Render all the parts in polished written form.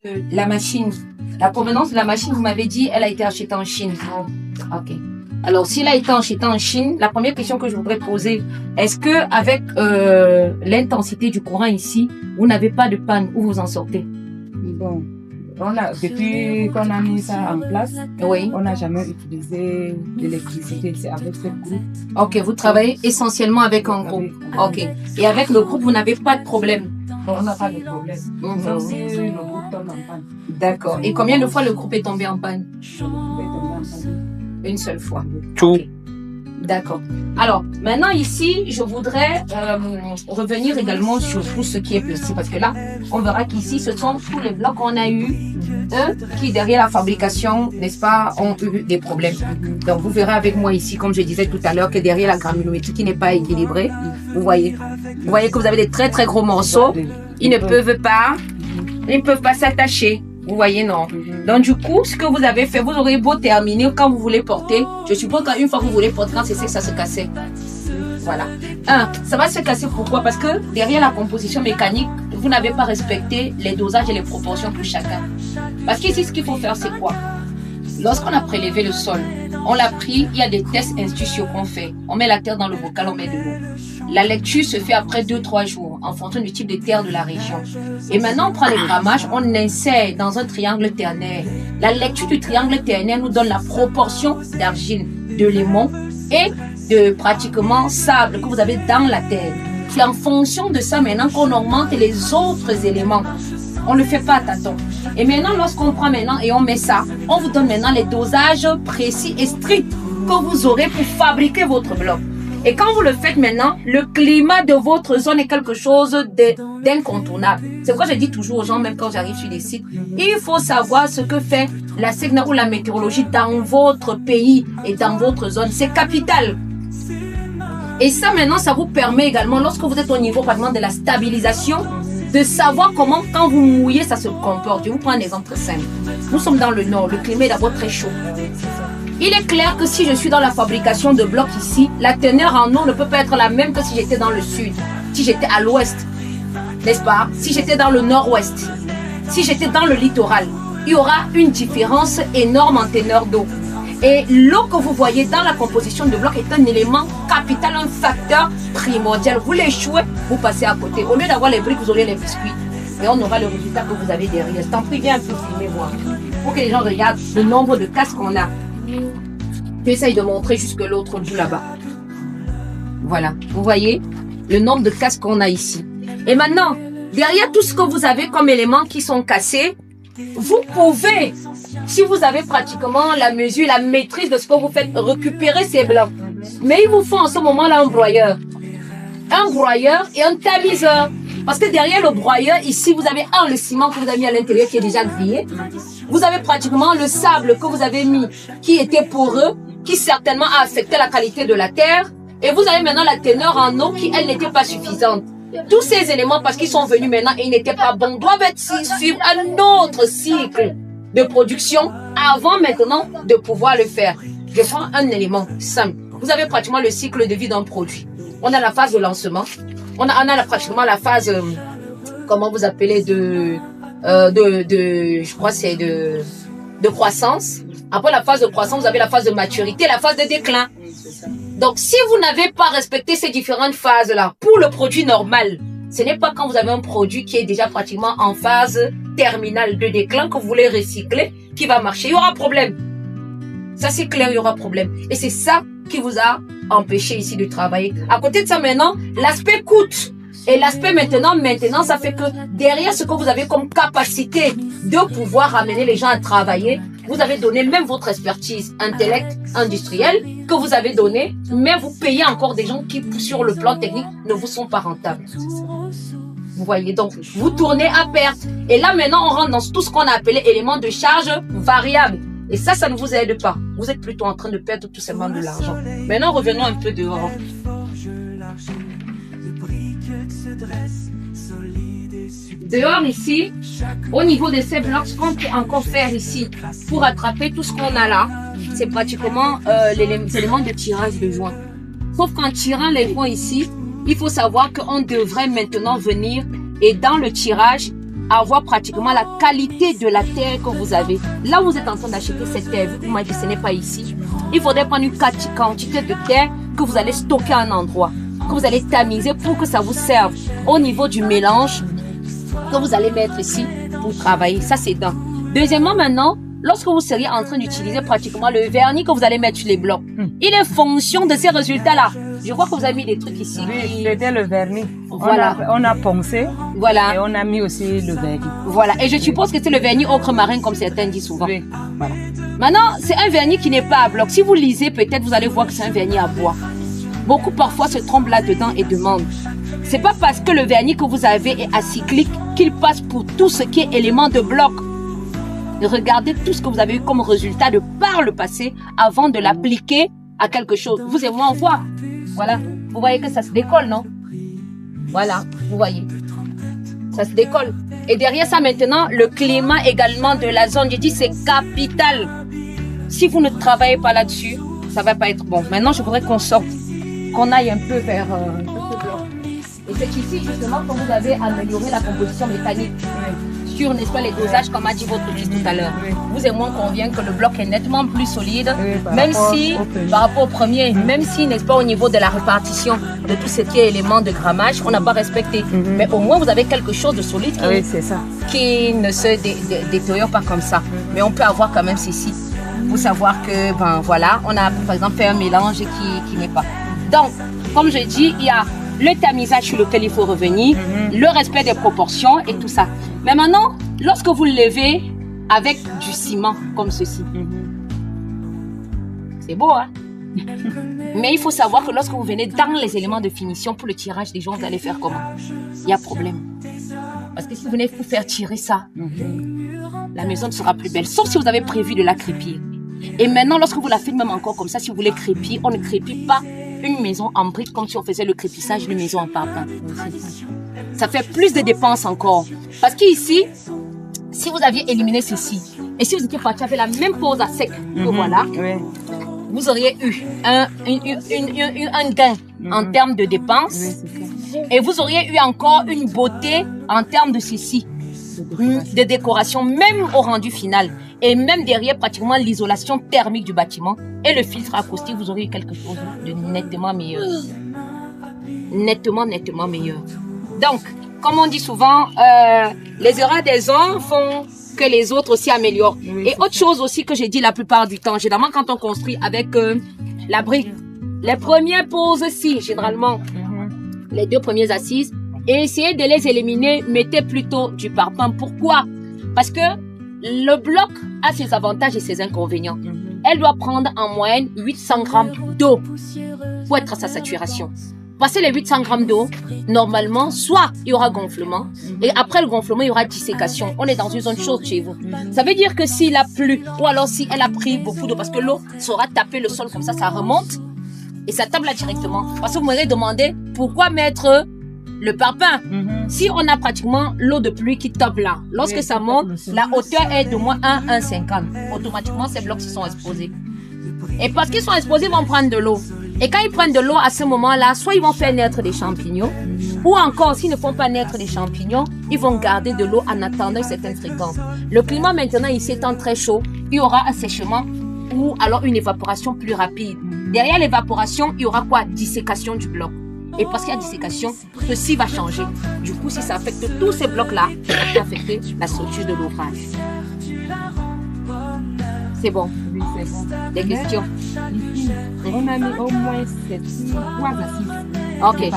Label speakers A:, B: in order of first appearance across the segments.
A: La machine, la provenance de la machine, vous m'avez dit, elle a été achetée en Chine. Ok. Alors, s'il a été acheté en Chine, la première question que je voudrais poser, est-ce que avec l'intensité du courant ici, vous n'avez pas de panne où vous en sortez?
B: Bon, depuis qu'on a mis ça en place,
A: Oui.
B: on n'a jamais utilisé l'électricité. C'est avec ce groupe.
A: Ok, vous travaillez essentiellement avec un groupe. Ok. Et avec le groupe, vous n'avez pas de problème?
B: On n'a pas de problème. Sauf si le groupe tombe en panne.
A: D'accord. Et combien de fois le groupe est tombé en panne?
B: Le groupe est tombé en panne.
A: Une seule fois.
C: Tout.
A: Okay. D'accord. Alors, maintenant ici, je voudrais revenir également sur tout ce qui est placé. Parce que là, on verra qu'ici, ce sont tous les blocs qu'on a eu, qui derrière la fabrication, n'est-ce pas, ont eu des problèmes. Donc, vous verrez avec moi ici, comme je disais tout à l'heure, que derrière la granulométrie qui n'est pas équilibrée, vous voyez que vous avez des très très gros morceaux. Ils ne peuvent pas s'attacher. Vous voyez, non. Donc, du coup, ce que vous avez fait, vous aurez beau terminer quand vous voulez porter. Je suppose qu'une fois que vous voulez porter, quand c'est sec, ça se cassait. Voilà. Ça va se casser pourquoi? Parce que derrière la composition mécanique, vous n'avez pas respecté les dosages et les proportions pour chacun. Parce qu'ici, ce qu'il faut faire, c'est quoi? Lorsqu'on a prélevé le sol, on l'a pris, il y a des tests institutionnels qu'on fait. On met la terre dans le bocal, on met de l'eau. La lecture se fait après 2-3 jours, en fonction du type de terre de la région. Et maintenant, on prend les grammages, on insère dans un triangle ternaire. La lecture du triangle ternaire nous donne la proportion d'argile, de limon et de pratiquement sable que vous avez dans la terre. C'est en fonction de ça maintenant qu'on augmente les autres éléments. On ne le fait pas à tâtons. Et maintenant, lorsqu'on prend maintenant et on met ça, on vous donne maintenant les dosages précis et stricts que vous aurez pour fabriquer votre bloc. Et quand vous le faites maintenant, le climat de votre zone est quelque chose d'incontournable. C'est pourquoi je dis toujours aux gens, même quand j'arrive sur les sites, il faut savoir ce que fait la SECNA ou la météorologie dans votre pays et dans votre zone. C'est capital. Et ça maintenant, ça vous permet également, lorsque vous êtes au niveau pratiquement de la stabilisation, de savoir comment, quand vous mouillez, ça se comporte. Je vous prends un exemple très simple. Nous sommes dans le nord, le climat est d'abord très chaud. Il est clair que si je suis dans la fabrication de blocs ici, la teneur en eau ne peut pas être la même que si j'étais dans le sud, si j'étais à l'ouest, n'est-ce pas? Si j'étais dans le nord-ouest, si j'étais dans le littoral, il y aura une différence énorme en teneur d'eau. Et l'eau que vous voyez dans la composition de bloc est un élément capital, un facteur primordial. Vous l'échouez, vous passez à côté. Au lieu d'avoir les briques, vous aurez les biscuits. Et on aura le résultat que vous avez derrière. Je t'en prie, viens un peu filmer, voir. Pour que les gens regardent le nombre de casques qu'on a. J'essaye de montrer jusque l'autre bout là-bas. Voilà, vous voyez le nombre de casques qu'on a ici. Et maintenant, derrière tout ce que vous avez comme éléments qui sont cassés, vous pouvez, si vous avez pratiquement la mesure, la maîtrise de ce que vous faites, récupérer ces blancs. Mais il vous faut en ce moment-là un broyeur. Un broyeur et un tamiseur. Parce que derrière le broyeur, ici, vous avez le ciment que vous avez mis à l'intérieur qui est déjà grillé. Vous avez pratiquement le sable que vous avez mis qui était poreux, qui certainement a affecté la qualité de la terre. Et vous avez maintenant la teneur en eau qui, elle, n'était pas suffisante. Tous ces éléments, parce qu'ils sont venus maintenant et ils n'étaient pas bons, doivent être suivre un autre cycle de production avant maintenant de pouvoir le faire. Je prends un élément simple. Vous avez pratiquement le cycle de vie d'un produit. On a la phase de lancement. On a pratiquement la phase, comment vous appelez, je crois c'est de croissance. Après la phase de croissance, vous avez la phase de maturité, la phase de déclin. Donc, si vous n'avez pas respecté ces différentes phases-là pour le produit normal, ce n'est pas quand vous avez un produit qui est déjà pratiquement en phase terminale de déclin que vous voulez recycler qui va marcher. Il y aura problème. Ça, c'est clair, il y aura problème. Et c'est ça qui vous a empêché ici de travailler. À côté de ça, maintenant, l'aspect coûte. Et l'aspect maintenant, ça fait que derrière ce que vous avez comme capacité de pouvoir amener les gens à travailler, vous avez donné même votre expertise intellect, industrielle que vous avez donné, mais vous payez encore des gens qui, sur le plan technique, ne vous sont pas rentables. Vous voyez, donc, vous tournez à perte. Et là, maintenant, on rentre dans tout ce qu'on a appelé éléments de charge variable. Et ça ne vous aide pas. Vous êtes plutôt en train de perdre tout simplement de l'argent. Maintenant, revenons un peu dehors. Dehors ici, au niveau de ces blocs, ce qu'on peut encore faire ici pour attraper tout ce qu'on a là, c'est pratiquement les éléments de tirage de joint. Sauf qu'en tirant les joints ici, il faut savoir qu'on devrait maintenant venir et dans le tirage, avoir pratiquement la qualité de la terre que vous avez. Là où vous êtes en train d'acheter cette terre, vous m'avez dit ce n'est pas ici. Il faudrait prendre une quantité de terre que vous allez stocker à un endroit, que vous allez tamiser pour que ça vous serve au niveau du mélange que vous allez mettre ici pour travailler. Ça, c'est d'un. Deuxièmement, maintenant, lorsque vous seriez en train d'utiliser pratiquement le vernis que vous allez mettre sur les blocs, il est fonction de ces résultats-là. Je vois que vous avez mis des trucs ici.
B: Oui, c'était le vernis.
A: Voilà.
B: On a poncé.
A: Voilà.
B: Et on a mis aussi le vernis.
A: Voilà. Et je suppose que c'est le vernis ocre marin comme certains disent souvent.
B: Oui. Voilà.
A: Maintenant, c'est un vernis qui n'est pas à bloc. Si vous lisez, peut-être vous allez voir que c'est un vernis à bois. Beaucoup parfois se trompent là-dedans et demandent. C'est pas parce que le vernis que vous avez est acyclique qu'il passe pour tout ce qui est élément de bloc. Regardez tout ce que vous avez eu comme résultat de par le passé avant de l'appliquer à quelque chose. Vous et moi, on voit. Voilà. Vous voyez que ça se décolle, non? Voilà. Vous voyez. Ça se décolle. Et derrière ça, maintenant, le climat également de la zone, je dis, c'est capital. Si vous ne travaillez pas là-dessus, ça va pas être bon. Maintenant, je voudrais qu'on sorte, qu'on aille un peu vers ce bloc. Et c'est ici, justement, que vous avez amélioré la composition mécanique. Sur, n'est-ce pas, les dosages, comme a dit votre fils tout à l'heure.
B: Oui.
A: Vous et moi, on convient que le bloc est nettement plus solide,
B: Oui,
A: même si, par rapport au premier,
B: Mm-hmm.
A: même si, n'est-ce pas, au niveau de la répartition de tout ce qui est élément de grammage, on n'a pas respecté. Mais au moins, vous avez quelque chose de solide qui,
B: Oui, c'est ça.
A: qui ne se détériore pas comme ça. Mais on peut avoir quand même ceci, pour savoir que, ben voilà, on a, par exemple, fait un mélange qui n'est pas. Donc, comme je dis, il y a le tamisage sur lequel il faut revenir, le respect des proportions et tout ça. Mais maintenant, lorsque vous le levez avec du ciment comme ceci, c'est beau, hein? Mais il faut savoir que lorsque vous venez dans les éléments de finition pour le tirage des gens, vous allez faire comment? Il y a problème. Parce que si vous venez vous faire tirer ça, la maison ne sera plus belle, sauf si vous avez prévu de la crépir. Et maintenant, lorsque vous la faites même encore comme ça, si vous voulez crépir, on ne crépit pas une maison en briques comme si on faisait le crépissage d'une maison en parpaing. Ça fait plus de dépenses encore. Parce qu'ici, si vous aviez éliminé ceci, et si vous étiez parti avec la même pose à sec que voilà,
B: Oui.
A: vous auriez eu un gain en termes de dépenses.
B: Oui, c'est ça.
A: Et vous auriez eu encore une beauté en termes de ceci, de décoration, même au rendu final. Et même derrière, pratiquement l'isolation thermique du bâtiment et le filtre acoustique, vous aurez eu quelque chose de nettement meilleur. Nettement meilleur. Donc, comme on dit souvent, les erreurs des uns font que les autres aussi améliorent.
B: Oui,
A: Et autre chose aussi que j'ai dit la plupart du temps, généralement quand on construit avec la brique, les premières poses-ci, généralement, les deux premières assises, et essayez de les éliminer, mettez plutôt du parpaing. Pourquoi? Parce que le bloc a ses avantages et ses inconvénients. Elle doit prendre en moyenne 800 grammes d'eau pour être à sa saturation. Passé les 800 grammes d'eau, normalement, soit il y aura gonflement, et après le gonflement, il y aura dissécation. On est dans une zone chaude chez vous. Ça veut dire que s'il a plu, ou alors si elle a pris beaucoup d'eau, parce que l'eau saura taper le sol comme ça remonte, et ça tape là directement. Parce que vous m'aurez demandé pourquoi mettre le parpaing. Si on a pratiquement l'eau de pluie qui tape là, lorsque ça monte, la hauteur est de moins 1,50. Automatiquement, ces blocs se sont exposés. Et parce qu'ils sont exposés, ils vont prendre de l'eau. Et quand ils prennent de l'eau à ce moment-là, soit ils vont faire naître des champignons, ou encore, s'ils ne font pas naître des champignons, ils vont garder de l'eau en attendant une certaine fréquence. Le climat maintenant, ici étant très chaud, il y aura un séchement ou alors une évaporation plus rapide. Derrière l'évaporation, il y aura quoi? Dissécation du bloc. Et parce qu'il y a dissécation, ceci va changer. Du coup, si ça affecte tous ces blocs-là, ça peut affecter la structure de l'ouvrage. C'est bon.
B: Oui, c'est bon.
A: Des questions?
B: Ici, on a mis au moins 3 assises.
A: Ok.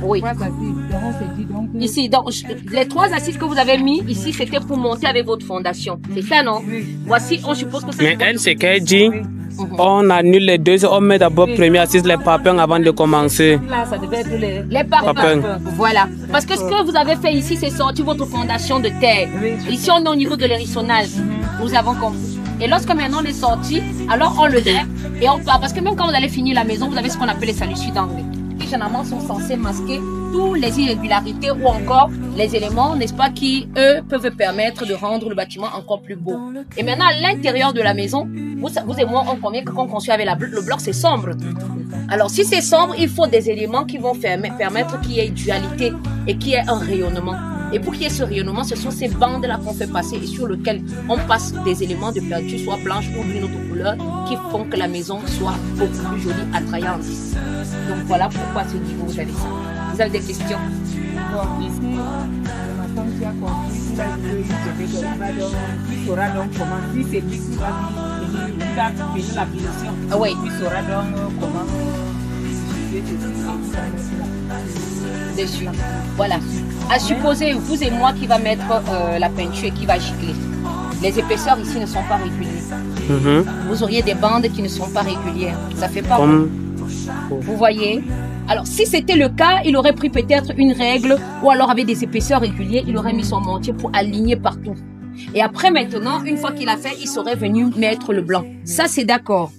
A: Oui.
B: 3 assises. Donc, on s'est dit donc.
A: Ici, donc, les 3 assises que vous avez mis ici, c'était pour monter avec votre fondation. C'est ça, non?
B: Oui.
A: Voici, on suppose que c'est...
C: Mais elle, c'est qu'elle dit,
B: Oui.
C: on annule les deux, on met d'abord première assise les parpaings avant de commencer.
B: Là, ça devait être
A: Les parpaings.
C: Parpaings.
A: Voilà. Parce que ce que vous avez fait ici, c'est sortir votre fondation de terre.
B: Oui.
A: Ici, on est au niveau de l'hérissonnage. Nous avons compris. Et lorsque maintenant on est sorti, alors on le lève et on part. Parce que même quand vous allez finir la maison, vous avez ce qu'on appelle les salissures d'angle, qui généralement sont censés masquer toutes les irrégularités ou encore les éléments, n'est-ce pas, qui, eux, peuvent permettre de rendre le bâtiment encore plus beau. Et maintenant, à l'intérieur de la maison, vous et moi, on convient que quand on construit avec le bloc, c'est sombre. Alors, si c'est sombre, il faut des éléments qui vont permettre qu'il y ait dualité et qu'il y ait un rayonnement. Et pour qu'il y ait ce rayonnement, ce sont ces bandes-là qu'on fait passer et sur lesquelles on passe des éléments de peinture, soit blanche ou d'une autre couleur, qui font que la maison soit beaucoup plus jolie, attrayante. Donc voilà pourquoi à ce niveau vous avez ça. Vous avez des questions?
B: Donc ici, ma tante qui a compris, il a joué il saura donc comment, si c'est lui qui va venir la finition,
A: Ah oui.
B: il saura donc comment
A: Dessus. Voilà. À supposer, vous et moi qui va mettre la peinture et qui va gicler. Les épaisseurs ici ne sont pas régulières. Vous auriez des bandes qui ne sont pas régulières. Ça fait pas
C: Comme...
A: Vous voyez? Alors, si c'était le cas, il aurait pris peut-être une règle ou alors avec des épaisseurs réguliers, il aurait mis son mortier pour aligner partout. Et après, maintenant, une fois qu'il a fait, il serait venu mettre le blanc. Ça, c'est d'accord.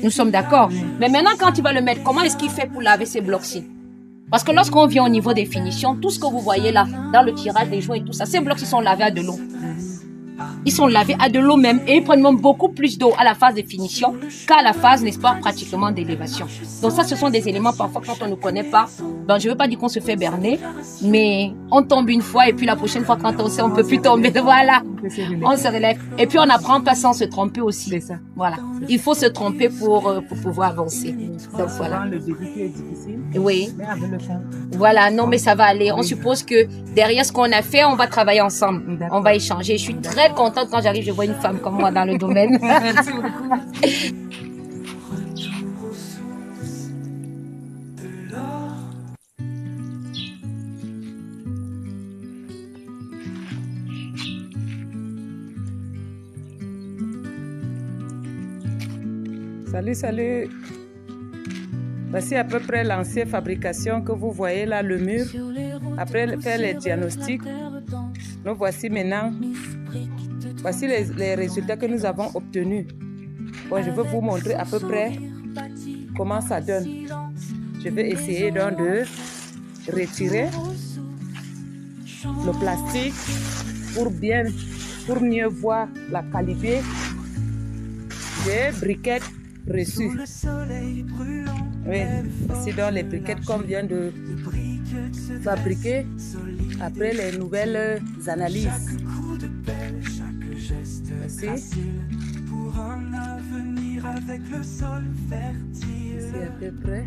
A: Nous sommes d'accord. Mais maintenant, quand il va le mettre, comment est-ce qu'il fait pour laver ces blocs-ci? Parce que lorsqu'on vient au niveau des finitions, tout ce que vous voyez là, dans le tirage des joints et tout ça, ces blocs, ils sont lavés à de l'eau. Ils sont lavés à de l'eau même et ils prennent même beaucoup plus d'eau à la phase de finition qu'à la phase, n'est-ce pas, pratiquement d'élévation. Donc ça, ce sont des éléments parfois quand on ne connaît pas. Ben, je ne veux pas dire qu'on se fait berner, mais on tombe une fois et puis la prochaine fois quand on sait, on ne peut plus tomber. Voilà, on se relève. Et puis on apprend pas sans se tromper aussi.
B: C'est ça.
A: Voilà, il faut se tromper pour pouvoir avancer. Donc voilà.
B: Le début qui est difficile,
A: Oui.
B: mais avec le temps.
A: Voilà, non mais ça va aller. On suppose que derrière ce qu'on a fait, on va travailler ensemble. On va échanger. Je suis très contente quand j'arrive, je vois une femme comme moi dans le domaine.
B: Merci beaucoup. Salut, salut. Voici à peu près l'ancienne fabrication que vous voyez là, le mur. Après faire les diagnostics, nous voici maintenant. Voici les résultats que nous avons obtenus. Bon, je vais vous montrer à peu près comment ça donne. Je vais essayer donc de retirer le plastique pour mieux voir la qualité des briquettes reçues. Oui, voici donc les briquettes qu'on vient de fabriquer après les nouvelles analyses. Voici. Ici à peu près.